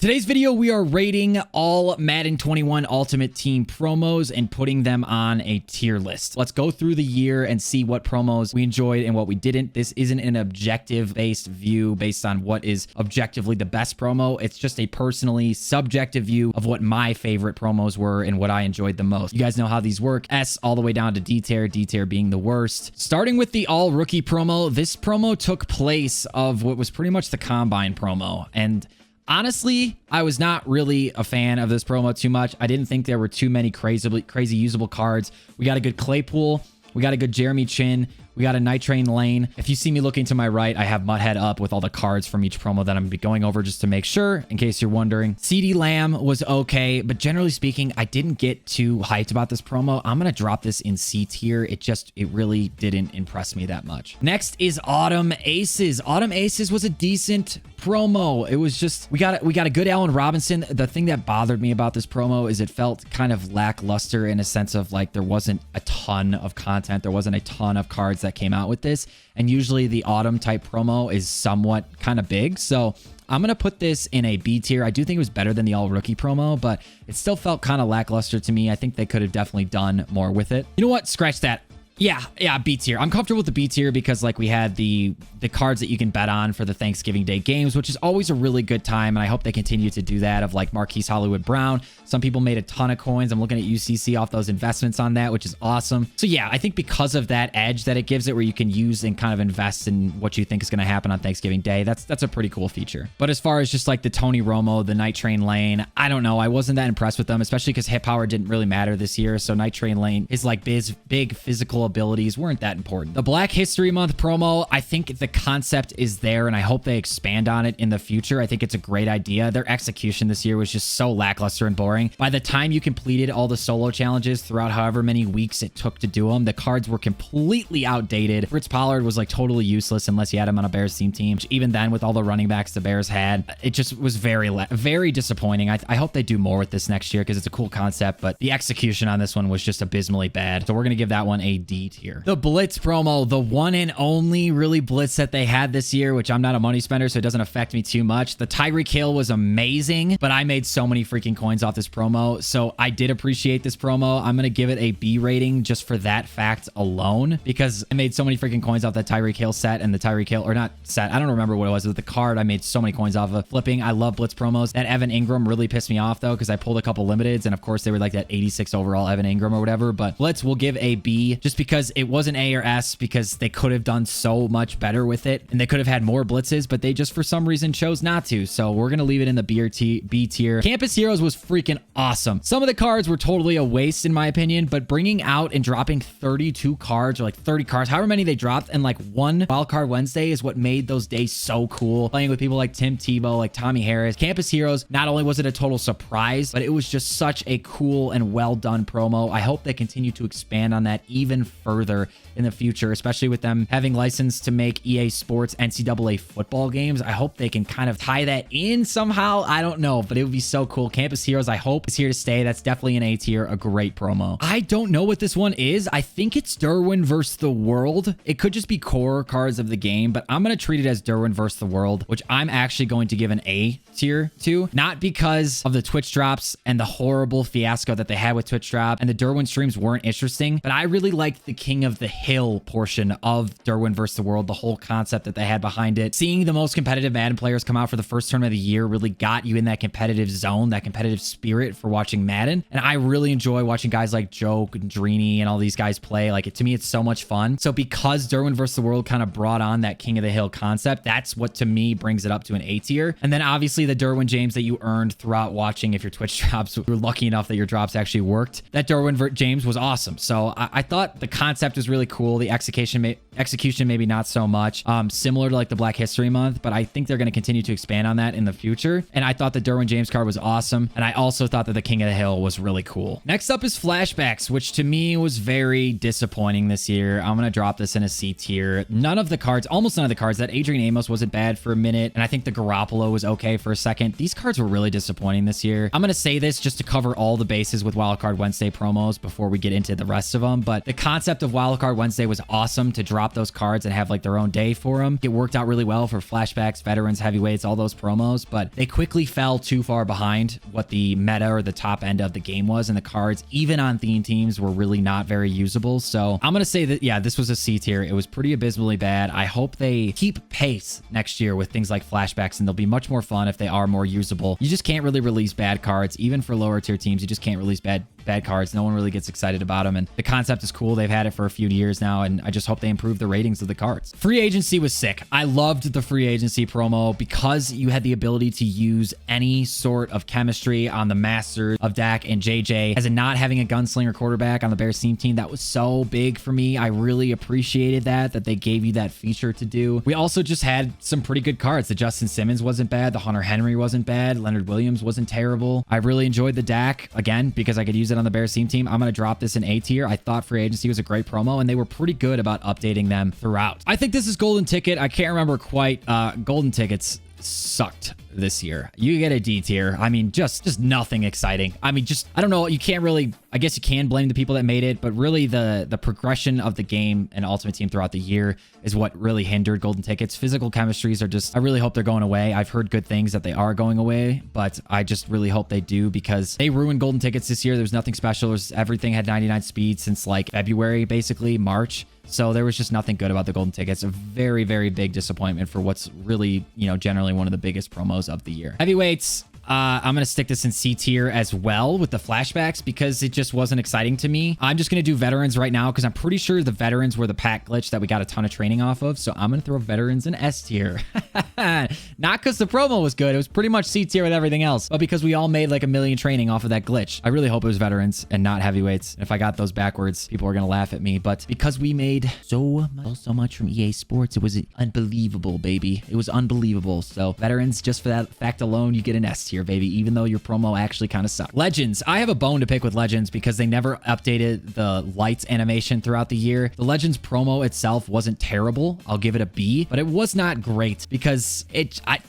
Today's video, we are rating all Madden 21 Ultimate Team promos and putting them on a tier list. Let's go through the year and see what promos we enjoyed and what we didn't. This isn't an objective-based view based on what is objectively the best promo. It's just a personally subjective view of what my favorite promos were and what I enjoyed the most. You guys know how these work. S all the way down to D tier being the worst. Starting with the all-rookie promo, this promo took place of what was pretty much the Combine promo. And honestly, I was not really a fan of this promo too much. I didn't think there were too many crazy usable cards. We got a good Claypool. We got a good Jeremy Chin. We got a Night Train Lane. If you see me looking to my right, I have Mudhead up with all the cards from each promo that I'm going to be going over just to make sure, in case you're wondering. CD Lamb was okay, but generally speaking, I didn't get too hyped about this promo. I'm going to drop this in C tier. It really didn't impress me that much. Next is Autumn Aces. Autumn Aces was a decent promo. It was just, we got a good Allen Robinson. The thing that bothered me about this promo is it felt kind of lackluster in a sense of like there wasn't a ton of content. There wasn't a ton of cards that came out with this, and usually the autumn type promo is somewhat kind of big, so I'm gonna put this in a B tier. I do think it was better than the all rookie promo, but it still felt kind of lackluster to me. I think they could have definitely done more with it. You know what, scratch that. Yeah, B tier. I'm comfortable with the B tier because like we had the cards that you can bet on for the Thanksgiving Day games, which is always a really good time. And I hope they continue to do that of like Marquise Hollywood Brown. Some people made a ton of coins. I'm looking at UCC off those investments on that, which is awesome. So yeah, I think because of that edge that it gives it where you can use and kind of invest in what you think is going to happen on Thanksgiving Day, that's a pretty cool feature. But as far as just like the Tony Romo, the Night Train Lane, I don't know. I wasn't that impressed with them, especially because hit power didn't really matter this year. So Night Train Lane is like big physical abilities weren't that important. The Black History Month promo, I think the concept is there and I hope they expand on it in the future. I think it's a great idea. Their execution this year was just so lackluster and boring. By the time you completed all the solo challenges throughout however many weeks it took to do them, the cards were completely outdated. Fritz Pollard was like totally useless unless you had him on a Bears team. Even then, with all the running backs the Bears had, it just was very disappointing. I hope they do more with this next year because it's a cool concept, but the execution on this one was just abysmally bad. So we're going to give that one a D tier. The Blitz promo, the one and only really Blitz that they had this year, which I'm not a money spender, so it doesn't affect me too much. The Tyreek Hill was amazing, but I made so many freaking coins off this promo, so I did appreciate this promo. I'm going to give it a B rating just for that fact alone, because I made so many freaking coins off that Tyreek Hill set and the Tyreek Hill, or not set, I don't remember what it was, but the card I made so many coins off of. Flipping, I love Blitz promos. That Evan Ingram really pissed me off though, because I pulled a couple limiteds, and of course they were like that 86 overall Evan Ingram or whatever, but Blitz will give a B just because it wasn't A or S, because they could have done so much better with it and they could have had more blitzes, but they just for some reason chose not to. So we're going to leave it in the B tier. Campus Heroes was freaking awesome. Some of the cards were totally a waste in my opinion, but bringing out and dropping 32 cards or like 30 cards, however many they dropped, and like one Wildcard Wednesday is what made those days so cool. Playing with people like Tim Tebow, like Tommy Harris. Campus Heroes, not only was it a total surprise, but it was just such a cool and well done promo. I hope they continue to expand on that even further in the future, especially with them having license to make EA Sports NCAA football games. I hope they can kind of tie that in somehow. I don't know, but it would be so cool. Campus Heroes, I hope, is here to stay. That's definitely an A tier, a great promo. I don't know what this one is. I think it's Derwin versus the World. It could just be core cards of the game, but I'm going to treat it as Derwin versus the World, which I'm actually going to give an A tier to, not because of the Twitch drops and the horrible fiasco that they had with Twitch drop, and the Derwin streams weren't interesting, but I really liked the King of the Hill portion of Derwin versus the World, the whole concept that they had behind it. Seeing the most competitive Madden players come out for the first tournament of the year really got you in that competitive zone, that competitive spirit for watching Madden, and I really enjoy watching guys like Joke and Drini and all these guys play. Like, to me, it's so much fun. So because Derwin versus the World kind of brought on that King of the Hill concept, that's what to me brings it up to an A tier. And then obviously the Derwin James that you earned throughout watching, if your Twitch drops, you're lucky enough that your drops actually worked, that Derwin James was awesome. So I thought the concept was really cool. The execution maybe not so much, similar to like the Black History Month, but I think they're going to continue to expand on that in the future. And I thought the Derwin James card was awesome, and I also thought that the King of the Hill was really cool. Next up is Flashbacks, which to me was very disappointing this year. I'm going to drop this in a C tier. Almost none of the cards. That Adrian Amos wasn't bad for a minute, and I think the Garoppolo was okay for a second. These cards were really disappointing this year. I'm going to say this just to cover all the bases with Wildcard Wednesday promos before we get into the rest of them, but the concept concept of Wildcard Wednesday was awesome to drop those cards and have like their own day for them. It worked out really well for flashbacks, veterans, heavyweights, all those promos, but they quickly fell too far behind what the meta or the top end of the game was, and the cards, even on theme teams, were really not very usable. So I'm going to say that, yeah, this was a C tier. It was pretty abysmally bad. I hope they keep pace next year with things like flashbacks, and they'll be much more fun if they are more usable. You just can't really release bad cards. Even for lower tier teams, you just can't release bad cards. No one really gets excited about them, and the concept is cool. They've had it for a few years now, and I just hope they improve the ratings of the cards. Free agency was sick. I loved the free agency promo because you had the ability to use any sort of chemistry on the masters of Dak and JJ. As in not having a gunslinger quarterback on the Bears team, that was so big for me. I really appreciated that they gave you that feature to do. We also just had some pretty good cards. The Justin Simmons wasn't bad. The Hunter Henry wasn't bad. Leonard Williams wasn't terrible. I really enjoyed the Dak, again, because I could use it on the Bears team. I'm going to drop this in A tier. I thought free agency was a great promo, and they were pretty good about updating them throughout. I think this is golden ticket. I can't remember quite. Golden tickets sucked this year. You get a D tier. I mean, just nothing exciting. I mean, I don't know. You can't really, I guess you can blame the people that made it, but really the progression of the game and Ultimate Team throughout the year is what really hindered golden tickets. Physical chemistries are just, I really hope they're going away. I've heard good things that they are going away, but I just really hope they do, because they ruined golden tickets this year. There's nothing special. Everything had 99 speed since like February, basically March. So there was just nothing good about the golden tickets. A very, very big disappointment for what's really, generally one of the biggest promos of the year. Heavyweights, I'm going to stick this in C tier as well with the flashbacks because it just wasn't exciting to me. I'm just going to do veterans right now because I'm pretty sure the veterans were the pack glitch that we got a ton of training off of. So I'm going to throw veterans in S tier. Not because the promo was good. It was pretty much C tier with everything else, but because we all made like a million training off of that glitch. I really hope it was veterans and not heavyweights. If I got those backwards, people are going to laugh at me. But because we made so much from EA Sports, it was unbelievable, baby. It was unbelievable. So veterans, just for that fact alone, you get an S tier, baby, even though your promo actually kind of sucked. Legends. I have a bone to pick with Legends because they never updated the lights animation throughout the year. The Legends promo itself wasn't terrible. I'll give it a B, but it was not great because I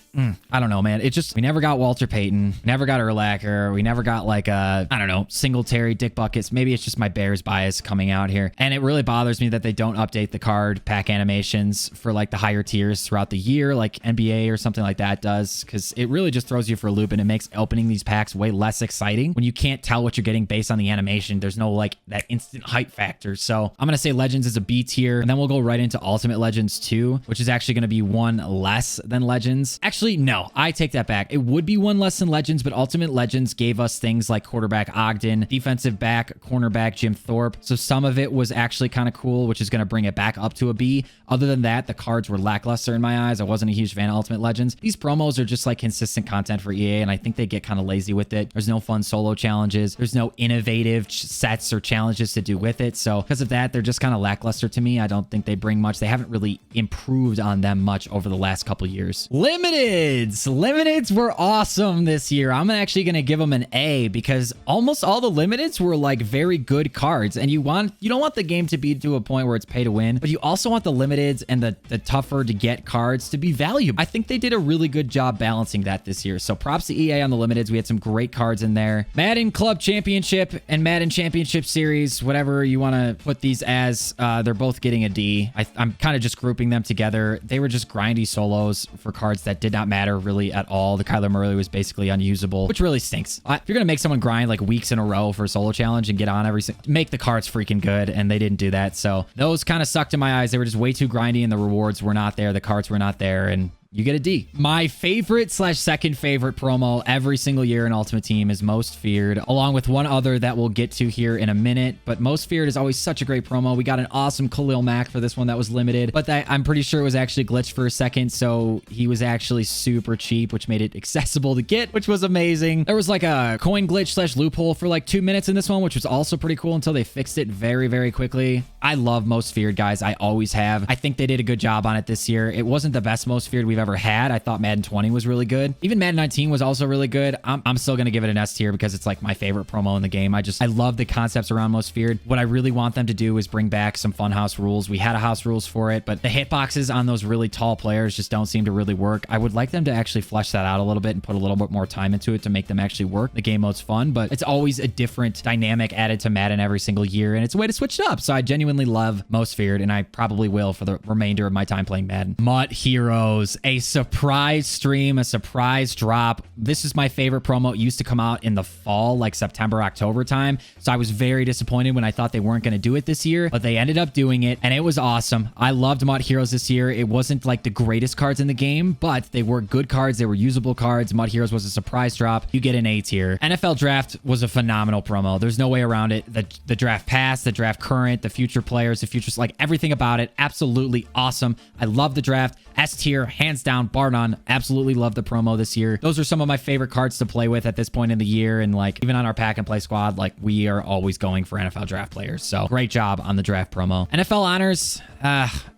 don't know, man. We never got Walter Payton. We never got Urlacher. We never got like I don't know, Singletary, Dick Buckets. Maybe it's just my Bears bias coming out here. And it really bothers me that they don't update the card pack animations for like the higher tiers throughout the year, like NBA or something like that does, because it really just throws you for a loop and it makes opening these packs way less exciting when you can't tell what you're getting based on the animation. There's no like that instant hype factor. So I'm going to say Legends is a B tier, and then we'll go right into Ultimate Legends 2, which is actually going to be one less than Legends. Actually, no, I take that back. It would be one less than Legends, but Ultimate Legends gave us things like quarterback Ogden, defensive back, cornerback Jim Thorpe. So some of it was actually kind of cool, which is going to bring it back up to a B. Other than that, the cards were lackluster in my eyes. I wasn't a huge fan of Ultimate Legends. These promos are just like consistent content for EA, and I think they get kind of lazy with it. There's no fun solo challenges. There's no innovative sets or challenges to do with it. So because of that, they're just kind of lackluster to me. I don't think they bring much. They haven't really improved on them much over the last couple years. Limiteds were awesome this year. I'm actually going to give them an A because almost all the limiteds were like very good cards, and you don't want the game to be to a point where it's pay to win, but you also want the limiteds and the tougher to get cards to be valuable. I think they did a really good job balancing that this year. So props to EA on the limiteds. We had some great cards in there. Madden Club Championship and Madden Championship Series, whatever you want to put these as, they're both getting a D. I'm kind of just grouping them together. They were just grindy solos for cards that did not matter really at all. The Kyler Murray was basically unusable, which really stinks. If you're going to make someone grind like weeks in a row for a solo challenge and get on make the cards freaking good, and they didn't do that. So those kind of sucked in my eyes. They were just way too grindy, and the rewards were not there. The cards were not there, and you get a D. My favorite / second favorite promo every single year in Ultimate Team is Most Feared, along with one other that we'll get to here in a minute. But Most Feared is always such a great promo. We got an awesome Khalil Mack for this one that was limited, but I'm pretty sure it was actually glitched for a second. So he was actually super cheap, which made it accessible to get, which was amazing. There was like a coin glitch / loophole for like 2 minutes in this one, which was also pretty cool until they fixed it very, very quickly. I love Most Feared, guys. I always have. I think they did a good job on it this year. It wasn't the best Most Feared we've ever had. I thought Madden 20 was really good. Even Madden 19 was also really good. I'm still going to give it an S tier because it's like my favorite promo in the game. I love the concepts around Most Feared. What I really want them to do is bring back some fun house rules. We had a house rules for it, but the hitboxes on those really tall players just don't seem to really work. I would like them to actually flesh that out a little bit and put a little bit more time into it to make them actually work. The game mode's fun, but it's always a different dynamic added to Madden every single year, and it's a way to switch it up. So I genuinely love Most Feared, and I probably will for the remainder of my time playing Madden. Mutt Heroes, a surprise stream, a surprise drop. This is my favorite promo. It used to come out in the fall, like September, October time. So I was very disappointed when I thought they weren't going to do it this year, but they ended up doing it, and it was awesome. I loved Mutt Heroes this year. It wasn't like the greatest cards in the game, but they were good cards. They were usable cards. Mutt Heroes was a surprise drop. You get an A tier. NFL Draft was a phenomenal promo. There's no way around it. The draft past, the draft current, the future players, the futures, like everything about it, absolutely awesome. I love the draft. S tier, hands down, bar none. Absolutely love the promo this year. Those are some of my favorite cards to play with at this point in the year. And like even on our pack and play squad, like we are always going for NFL draft players. So great job on the draft promo. NFL honors,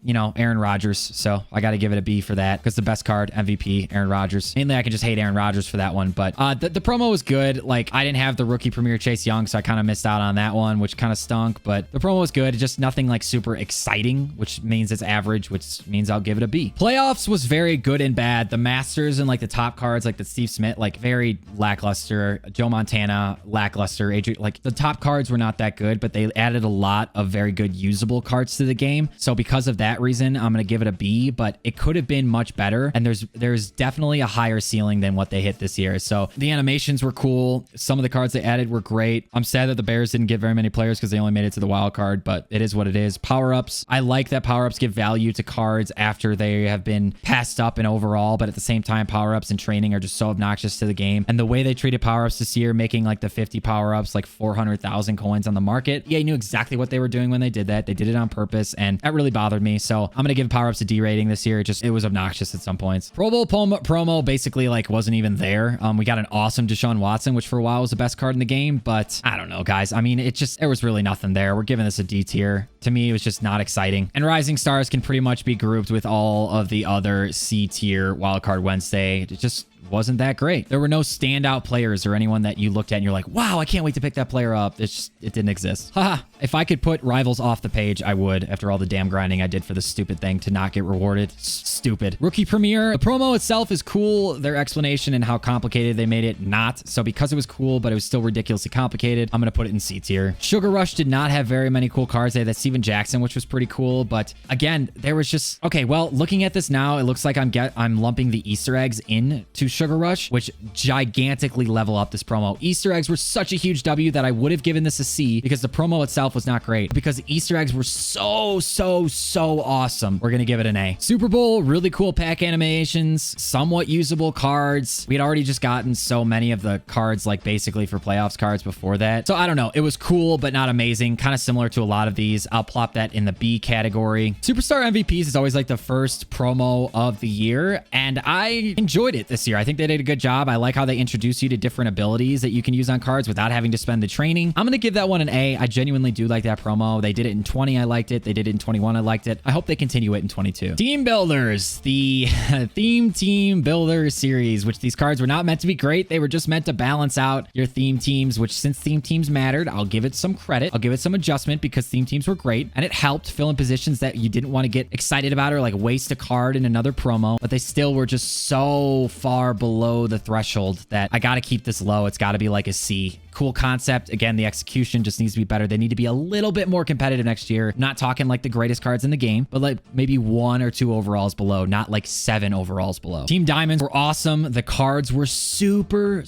you know, Aaron Rodgers. So I got to give it a B for that because the best card, MVP, Aaron Rodgers. Mainly I can just hate Aaron Rodgers for that one. But the promo was good. Like I didn't have the rookie premier Chase Young, so I kind of missed out on that one, which kind of stunk. But the promo was good. Just nothing like super exciting, which means it's average, which means I'll give it a B. Playoffs was very good and bad. The Masters and like the top cards, like the Steve Smith, like very lackluster. Joe Montana, lackluster. Adrian, like the top cards were not that good, but they added a lot of very good usable cards to the game. So because of that reason, I'm going to give it a B, but it could have been much better. And there's definitely a higher ceiling than what they hit this year. So the animations were cool. Some of the cards they added were great. I'm sad that the Bears didn't get very many players because they only made it to the wild card, but it is what it is. Power-ups. I like that power-ups give value to cards after they have been passed up in overall, but at the same time, power-ups and training are just so obnoxious to the game. And the way they treated power-ups this year, making like the 50 power-ups like 400,000 coins on the market. Yeah, you knew exactly what they were doing when they did that. They did it on purpose, and that really bothered me. So I'm going to give power-ups a D rating this year. It was obnoxious at some points. Pro Bowl promo basically like wasn't even there. We got an awesome Deshaun Watson, which for a while was the best card in the game, but I don't know, guys. I mean, there was really nothing there. We're giving this a D tier. To me, it was just not exciting. And Rising Stars can pretty much be grouped with all of the other C tier Wildcard Wednesday. It just wasn't that great. There were no standout players or anyone that you looked at and you're like, wow, I can't wait to pick that player up. It didn't exist. Haha. If I could put rivals off the page, I would, after all the damn grinding I did for this stupid thing to not get rewarded. Stupid. Rookie Premiere. The promo itself is cool. Their explanation and how complicated they made it, not. So because it was cool, but it was still ridiculously complicated, I'm going to put it in C tier. Sugar Rush did not have very many cool cards. They had that Steven Jackson, which was pretty cool. But again, there was just, okay, well, looking at this now, it looks like I'm lumping the Easter eggs into Sugar Rush, which gigantically level up this promo. Easter eggs were such a huge W that I would have given this a C because the promo itself was not great. Because the Easter eggs were so awesome, we're gonna give it an A. Super Bowl, really cool pack animations, somewhat usable cards. We had already just gotten so many of the cards like basically for playoffs cards before that. So I don't know, it was cool but not amazing, kind of similar to a lot of these. I'll plop that in the B category. Superstar MVPs is always like the first promo of the year, and I enjoyed it this year. I think they did a good job. I like how they introduce you to different abilities that you can use on cards without having to spend the training. I'm gonna give that one an A. I genuinely do like that promo. They did it in 20, I liked it. They did it in 21, I liked it. I hope they continue it in 22. Team Builders, the Theme Team Builder series, which these cards were not meant to be great. They were just meant to balance out your theme teams, which since theme teams mattered, I'll give it some credit. I'll give it some adjustment because theme teams were great, and it helped fill in positions that you didn't want to get excited about or like waste a card in another promo, but they still were just so far below the threshold that I got to keep this low. It's got to be like a C. Cool concept. Again, the execution just needs to be better. They need to be a little bit more competitive next year. Not talking like the greatest cards in the game, but like maybe 1 or 2 overalls below, not like 7 overalls below. Team Diamonds were awesome. The cards were super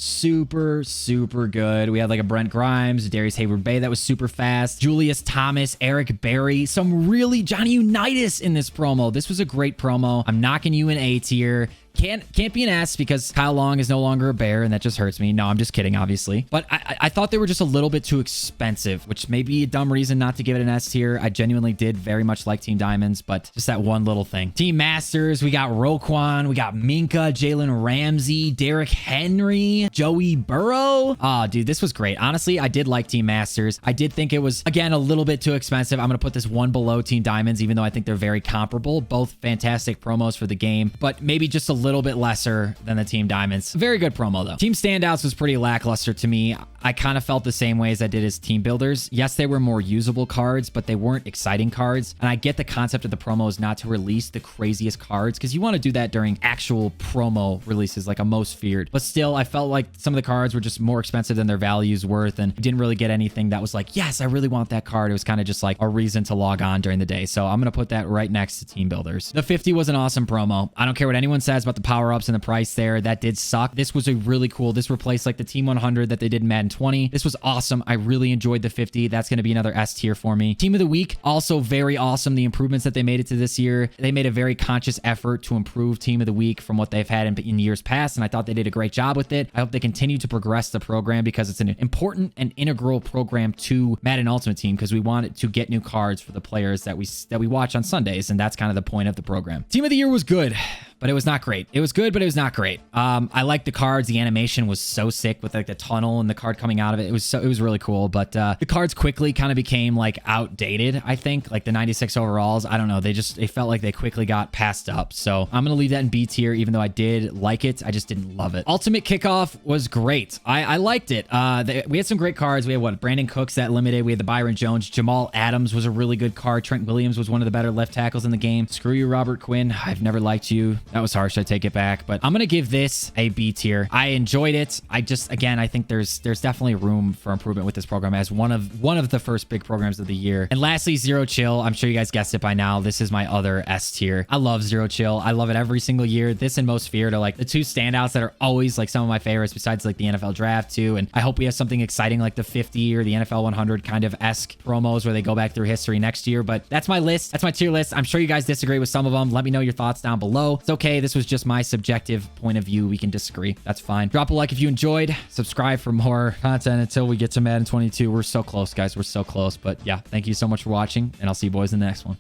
good. We had like a Brent Grimes, Darius Hayward-Bay that was super fast, Julius Thomas, Eric Berry, some really Johnny Unitas in this promo. This was a great promo. I'm knocking you in A tier. Can't be an S because Kyle Long is no longer a bear, and that just hurts me. No, I'm just kidding, obviously. But I thought they were just a little bit too expensive, which may be a dumb reason not to give it an S tier. I genuinely did very much like Team Diamonds, but just that one little thing. Team Masters, we got Roquan, we got Minka, Jalen Ramsey, Derrick Henry, Joey Burrow. Oh, dude, this was great. Honestly, I did like Team Masters. I did think it was, again, a little bit too expensive. I'm going to put this one below Team Diamonds, even though I think they're very comparable. Both fantastic promos for the game, but maybe just a little bit lesser than the Team Diamonds. Very good promo, though. Team Standouts was pretty lackluster to me. I kind of felt the same way as I did as Team Builders. Yes, they were more usable cards, but they weren't exciting cards. And I get the concept of the promos not to release the craziest cards because you want to do that during actual promo releases like a Most Feared. But still, I felt like some of the cards were just more expensive than their value's worth, and didn't really get anything that was like, yes, I really want that card. It was kind of just like a reason to log on during the day. So I'm going to put that right next to Team Builders. The 50 was an awesome promo. I don't care what anyone says about the power-ups and the price there. That did suck. This was a really cool. This replaced like the Team 100 that they did in Madden 20. This was awesome. I really enjoyed the 50. That's going to be another S tier for me. Team of the week, also very awesome. The improvements that they made it to this year. They made a very conscious effort to improve Team of the week from what they've had in years past, and I thought they did a great job with it. I hope they continue to progress the program because it's an important and integral program to Madden Ultimate Team because we want it to get new cards for the players that we watch on Sundays, and that's kind of the point of the program. Team of the year was good, but it was not great. It was good, but it was not great. I liked the cards. The animation was so sick with like the tunnel and the card coming out of it. It was really cool, but the cards quickly kind of became like outdated. I think like the 96 overalls. I don't know. They felt like they quickly got passed up. So I'm going to leave that in B tier, even though I did like it. I just didn't love it. Ultimate Kickoff was great. I liked it. We had some great cards. We had Brandon Cooks that limited. We had the Byron Jones. Jamal Adams was a really good card. Trent Williams was one of the better left tackles in the game. Screw you, Robert Quinn. I've never liked you. That was harsh. I take it back, but I'm going to give this a B tier. I enjoyed it. Again, I think there's definitely room for improvement with this program as one of the first big programs of the year. And lastly, Zero Chill. I'm sure you guys guessed it by now. This is my other S tier. I love Zero Chill. I love it every single year. This and Most Feared are like the two standouts that are always like some of my favorites besides like the NFL draft too. And I hope we have something exciting like the 50 or the NFL 100 kind of esque promos where they go back through history next year. But that's my list. That's my tier list. I'm sure you guys disagree with some of them. Let me know your thoughts down below. It's okay. This was just my subjective point of view. We can disagree. That's fine. Drop a like if you enjoyed. Subscribe for more content until we get to Madden 22. We're so close, guys. We're so close. But yeah, thank you so much for watching, and I'll see you boys in the next one.